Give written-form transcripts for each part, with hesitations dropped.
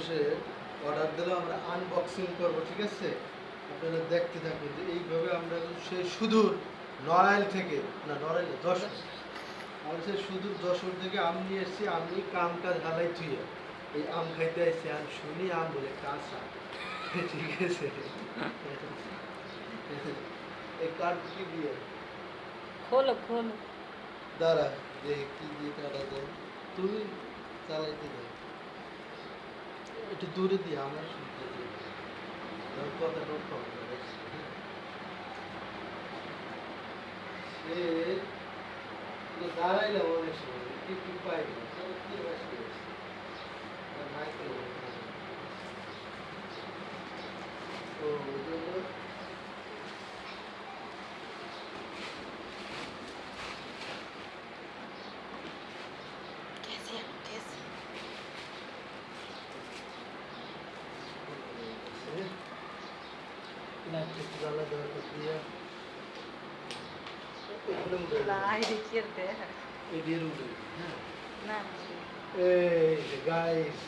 মানুষে অর্ডার দিলে আমরা আনবক্সিং করবো, ঠিক আছে? আপনারা দেখতে থাকবেন যে এইভাবে আমরা সেই সুদূর নড়াইল থেকে, না নড়াইল যশোর, আমরা সেই সুদূর যশোর থেকে আম নিয়ে এসেছি। আমি কামটা ঢালাই থুয়ে এই আম খাইতে আসছি, আর শুনি আম বলে কাঁচা। ঠিক আছে, এই কাঠ কি দিয়ে খোলো খোলো। দাঁড়া, যে কি দিয়ে কাটা যায়, তুমি চালাইতে যাও একটু দূরে দিয়ে, আমার শুনতে দিই, কথা নোট হবে না। সে দাঁড়াইলাম অনেক সময়, কি পাই না, কি বাসি আছে মাইক্রো, তো ওই জন্য ইলেকট্রিক জ্বালা দরকার দিয়ে Lai dikirde. এই দিয়ে উঠে, হ্যাঁ। না এই যে গাইস,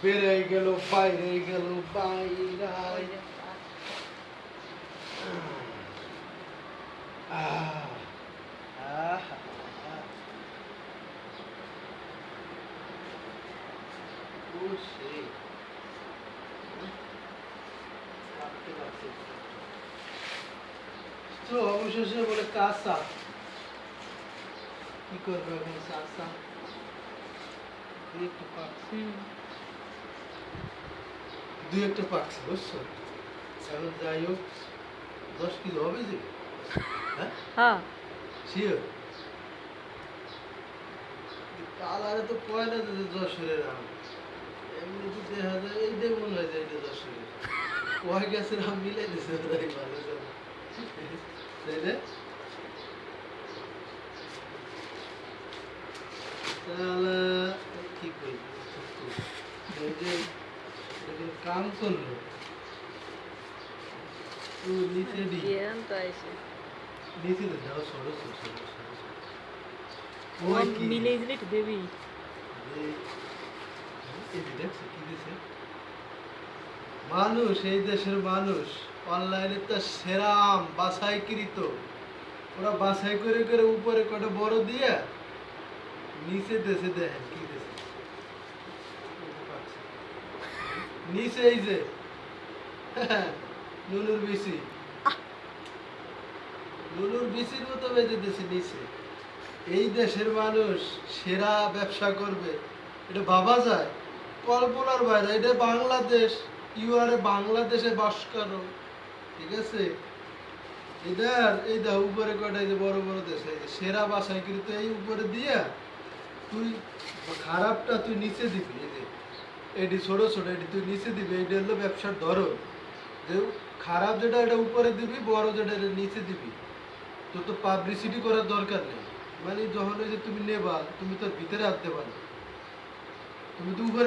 বেড়ে গেল বাইরে গেল বাইরে, ওই যে তো অবশেষে বলে কাঁচা, কি করবে এখন? কাঁচা দুই একটা পাকছে, দুই একটা পাকছে, বুঝছো? এখন যাই হোক 10 কিলো হবে যে, হ্যাঁ হ্যাঁ শিওর। কালারে তো পয়লা যে যশোরের আম, এমনি তো দেখা যায় এইটাই মনে হয় যে এটা যশোরের। কয় গাছের আম মিলাই দিছে ওরাই ভালো জানে, তাই না? তাহলে কি করি, এই যে এরকম কাম করলো তো নিচে দি, বিয়ান তো আইছে নিচে দি দাও, সরো সরো সরো সরো সরো। ও ওই কি মিলে দিলে একটু দেবি এই যে দেখছো কি দিছে মানুষ, এই দেশের মানুষ অনলাইনে তো সেরা আম বাছাইকৃত, ওরা বাছাই করে করে উপরে কটা বড় দিয়ে নিচে দেশে দেখেন কি দেশে নিচে এই যে নুনুর বিচি, নুনুর বিচির মতো বেঁধে দিয়েছে নিচে। এই দেশের মানুষ সেরা ব্যবসা করবে, এটা ভাবা যায়? কল্পনার বাইরে। এটা বাংলাদেশ, ইউ আর বাংলাদেশে বাস করো, ঠিক আছে? এটার এই দা উপরে কটা যে বড় বড় দেশ, এই যে সেরা বাসায় কিন্তু এই উপরে দিয়া তুই খারাপটা তুই নিচে দিবি, এই যে এটি ছোট ছোট এটি তুই নিচে দিবি, এইটা হলো ব্যবসার ধরো, যে খারাপ যেটা এটা উপরে দিবি, বড় যেটা এটা নিচে দিবি। তোর তো পাবলিসিটি করার দরকার নেই, মানে যখন ওই যে তুমি নেবা, তুমি তোর ভিতরে আনতে পারো, তুমি তো উপরে